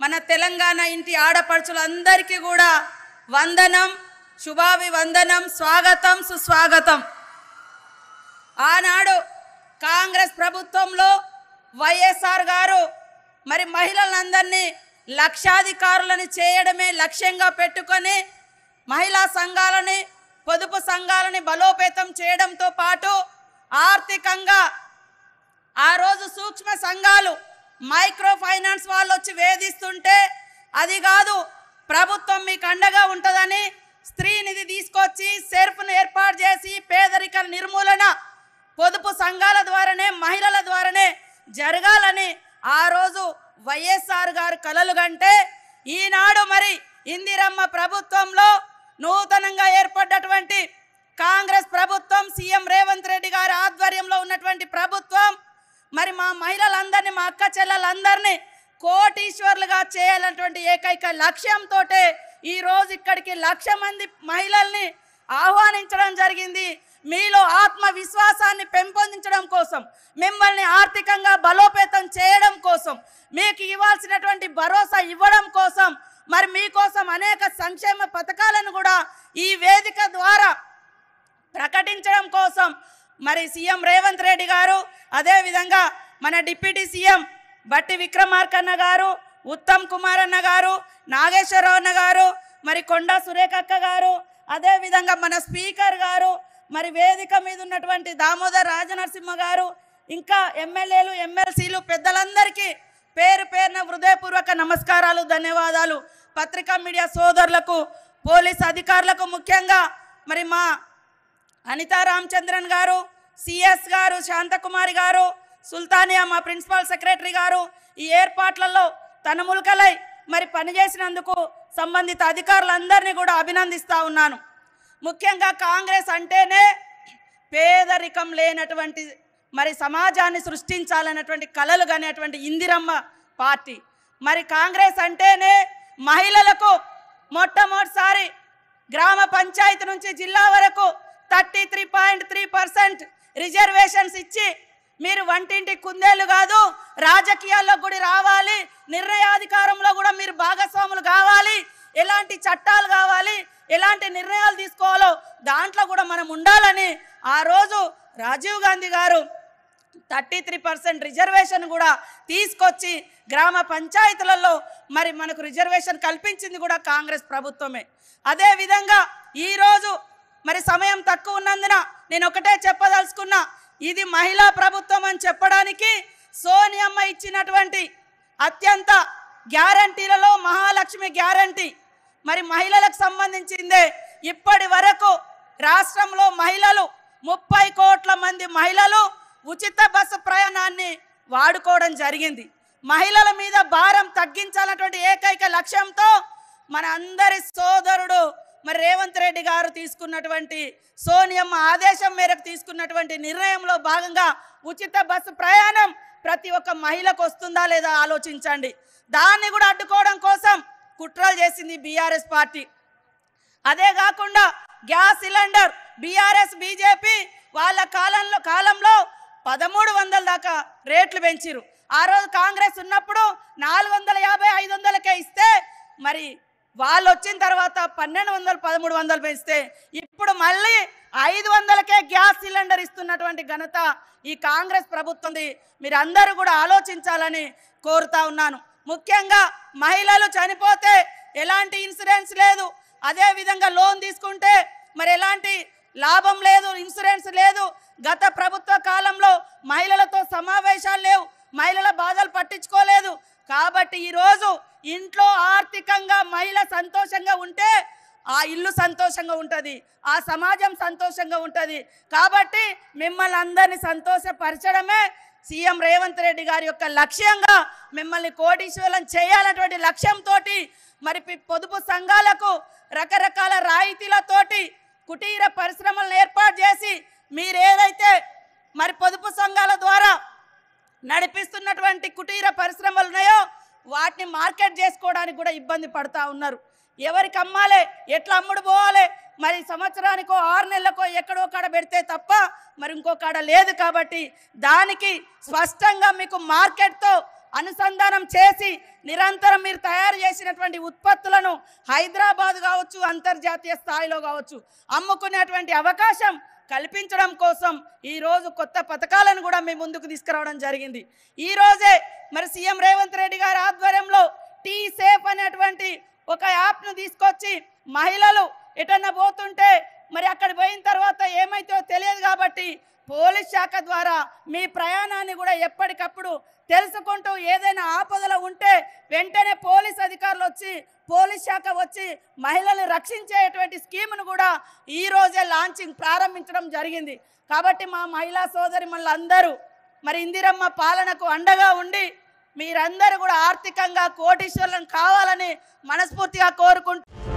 మన తెలంగాణ ఇంటి ఆడపడుచులందరికీ కూడా వందనం, శుభాభివందనం, స్వాగతం, సుస్వాగతం. ఆనాడు కాంగ్రెస్ ప్రభుత్వంలో వైఎస్ఆర్ గారు మరి మహిళలందరినీ లక్షాధికారులను చేయడమే లక్ష్యంగా పెట్టుకొని మహిళా సంఘాలని, పొదుపు సంఘాలని బలోపేతం చేయడంతో పాటు ఆర్థికంగా ఆ రోజు సూక్ష్మ సంఘాలు, మైక్రో ఫైనాన్స్ వాళ్ళు వచ్చి వేధిస్తుంటే అది కాదు, ప్రభుత్వం మీకు అండగా ఉంటుందని స్త్రీ నిధి తీసుకొచ్చి సెర్ఫ్ను ఏర్పాటు చేసి పేదరిక నిర్మూలన పొదుపు సంఘాల ద్వారానే, మహిళల ద్వారానే జరగాలని ఆ రోజు వైఎస్ఆర్ గారు కలలు కంటే ఈనాడు మరి ఇందిరమ్మ ప్రభుత్వంలో నూతనంగా ఏర్పడ్డటువంటి కాంగ్రెస్ ప్రభుత్వం, సీఎం రేవంత్ రెడ్డి గారి ఆధ్వర్యంలో ఉన్నటువంటి ప్రభుత్వం మరి మా మహిళలందరినీ, మా అక్క చెల్లెలందరినీ కోటీశ్వర్లుగా చేయాలన్నటువంటి ఏకైక లక్ష్యంతో ఈరోజు ఇక్కడికి 1,00,000 మంది మహిళల్ని ఆహ్వానించడం జరిగింది. మీలో ఆత్మవిశ్వాసాన్ని పెంపొందించడం కోసం, మిమ్మల్ని ఆర్థికంగా బలోపేతం చేయడం కోసం, మీకు ఇవ్వాల్సినటువంటి భరోసా ఇవ్వడం కోసం, మరి మీకోసం అనేక సంక్షేమ పథకాలను కూడా ఈ వేదిక ద్వారా ప్రకటించడం కోసం మరి సీఎం రేవంత్ రెడ్డి గారు, అదేవిధంగా మన డిప్యూటీ సీఎం బట్టి విక్రమార్కన్న గారు, ఉత్తమ్ కుమార్ అన్న గారు, నాగేశ్వరరావు అన్న గారు, మరి కొండా సురేఖక్క గారు, అదేవిధంగా మన స్పీకర్ గారు, మరి వేదిక మీద ఉన్నటువంటి దామోదర్ రాజనరసింహ గారు, ఇంకా ఎమ్మెల్యేలు, ఎమ్మెల్సీలు, పెద్దలందరికీ పేరు పేరున హృదయపూర్వక నమస్కారాలు, ధన్యవాదాలు. పత్రికా మీడియా సోదరులకు, పోలీస్ అధికారులకు, ముఖ్యంగా మరి మా అనితా రామచంద్రన్ గారు, సిఎస్ గారు, శాంతకుమారి గారు, సుల్తానియా మా ప్రిన్సిపల్ సెక్రటరీ గారు ఈ ఏర్పాట్లలో తనములకలై మరి పనిచేసినందుకు సంబంధిత అధికారులందరినీ కూడా అభినందిస్తూ ఉన్నాను. ముఖ్యంగా కాంగ్రెస్ అంటేనే పేదరికం లేనటువంటి మరి సమాజాన్ని సృష్టించాలన్నటువంటి కలలు కనేటువంటి ఇందిరమ్మ పార్టీ. మరి కాంగ్రెస్ అంటేనే మహిళలకు మొట్టమొదటిసారి గ్రామ పంచాయతీ నుంచి జిల్లా వరకు 33.3% రిజర్వేషన్స్ ఇచ్చి మీరు వంటింటి కుందేలు కాదు, రాజకీయాల్లో కూడా రావాలి, నిర్ణయాధికారంలో కూడా మీరు భాగస్వాములు కావాలి, ఎలాంటి చట్టాలు కావాలి, ఎలాంటి నిర్ణయాలు తీసుకోవాలో దాంట్లో కూడా మనం ఉండాలని ఆ రోజు రాజీవ్ గాంధీ గారు 33% రిజర్వేషన్ కూడా తీసుకొచ్చి గ్రామ పంచాయతీలలో మరి మనకు రిజర్వేషన్ కల్పించింది కూడా కాంగ్రెస్ ప్రభుత్వమే. అదేవిధంగా ఈరోజు మరి సమయం తక్కువ ఉన్నందున నేను ఒకటే చెప్పదలుచుకున్నా, ఇది మహిళా ప్రభుత్వం అని చెప్పడానికి సోనియమ్మ ఇచ్చినటువంటి అత్యంత గ్యారంటీలలో మహాలక్ష్మి గ్యారంటీ మరి మహిళలకు సంబంధించిందే. ఇప్పటి వరకు రాష్ట్రంలో మహిళలు 30 కోట్ల మంది మహిళలు ఉచిత బస్సు ప్రయాణాన్ని వాడుకోవడం జరిగింది. మహిళల మీద భారం తగ్గించాలన్నటువంటి ఏకైక లక్ష్యంతో మన అందరి సోదరుడు మరి రేవంత్ రెడ్డి గారు తీసుకున్నటువంటి, సోనియమ్మ ఆదేశం మేరకు తీసుకున్నటువంటి నిర్ణయంలో భాగంగా ఉచిత బస్సు ప్రయాణం ప్రతి ఒక్క మహిళకు వస్తుందా లేదా ఆలోచించండి. దాన్ని కూడా అడ్డుకోవడం కోసం కుట్రలు చేసింది బీఆర్ఎస్ పార్టీ. అదే కాకుండా గ్యాస్ సిలిండర్ బీఆర్ఎస్ బీజేపీ వాళ్ళ కాలంలో 1300 దాకా రేట్లు పెంచిరు. ఆ రోజు కాంగ్రెస్ ఉన్నప్పుడు 450, 500కే ఇస్తే మరి వాళ్ళు వచ్చిన తర్వాత 1200, 1300 పెంచితే ఇప్పుడు మళ్ళీ 500కే గ్యాస్ సిలిండర్ ఇస్తున్నటువంటి ఘనత ఈ కాంగ్రెస్ ప్రభుత్వంది. మీరు అందరూ కూడా ఆలోచించాలని కోరుతా ఉన్నాను. ముఖ్యంగా మహిళలు చనిపోతే ఎలాంటి ఇన్సూరెన్స్ లేదు, అదేవిధంగా లోన్ తీసుకుంటే మరి ఎలాంటి లాభం లేదు, ఇన్సూరెన్స్ లేదు. గత ప్రభుత్వ కాలంలో మహిళలతో సమావేశాలు లేవు, మహిళల బాధలు పట్టించుకోలేదు. కాబట్టి ఈరోజు ఇంట్లో ఆర్థికంగా మహిళ సంతోషంగా ఉంటే ఆ ఇల్లు సంతోషంగా ఉంటుంది, ఆ సమాజం సంతోషంగా ఉంటుంది. కాబట్టి మిమ్మల్ని అందరినీ సంతోషపరచడమే సీఎం రేవంత్ రెడ్డి గారి యొక్క లక్ష్యంగా మిమ్మల్ని కోటీశ్వరం చేయాలన్నటువంటి లక్ష్యంతో మరి పొదుపు సంఘాలకు రకరకాల రాయితీలతోటి కుటీర పరిశ్రమలను ఏర్పాటు చేసి మీరేదైతే మరి పొదుపు సంఘాల ద్వారా నడిపిస్తున్నటువంటి కుటీర పరిశ్రమలు ఉన్నాయో వాటిని మార్కెట్ చేసుకోవడానికి కూడా ఇబ్బంది పడతా ఉన్నారు. ఎవరికి అమ్మాలి, ఎట్లా అమ్ముడు పోవాలి, మరి సంవత్సరానికో 6 నెలలకో ఎక్కడో కాడ పెడితే తప్ప మరి ఇంకో కాడ లేదు. కాబట్టి దానికి స్పష్టంగా మీకు మార్కెట్తో అనుసంధానం చేసి నిరంతరం మీరు తయారు చేసినటువంటి ఉత్పత్తులను హైదరాబాద్ కావచ్చు, అంతర్జాతీయ స్థాయిలో కావచ్చు అమ్ముకునేటువంటి అవకాశం కల్పించడం కోసం ఈరోజు కొత్త పథకాలను కూడా మీ ముందుకు తీసుకురావడం జరిగింది. ఈరోజే మరి సీఎం రేవంత్ రెడ్డి గారి ఆధ్వర్యంలో టీ సేఫ్ అనేటువంటి ఒక యాప్ను తీసుకొచ్చి మహిళలు ఎటన్నా పోతుంటే మరి అక్కడ పోయిన తర్వాత ఏమైతే తెలియదు కాబట్టి పోలీస్ శాఖ ద్వారా మీ ప్రయాణాన్ని కూడా ఎప్పటికప్పుడు తెలుసుకుంటూ ఏదైనా ఆపదలు ఉంటే వెంటనే పోలీస్ అధికారులు వచ్చి పోలీస్ శాఖ వచ్చి మహిళల్ని రక్షించేటువంటి స్కీమ్ను కూడా ఈరోజే లాంచింగ్ ప్రారంభించడం జరిగింది. కాబట్టి మా మహిళా సోదరిమణులందరూ మరి ఇందిరమ్మ పాలనకు అండగా ఉండి మీరందరూ కూడా ఆర్థికంగా కోటీశ్వరులను కావాలని మనస్ఫూర్తిగా కోరుకుంటూ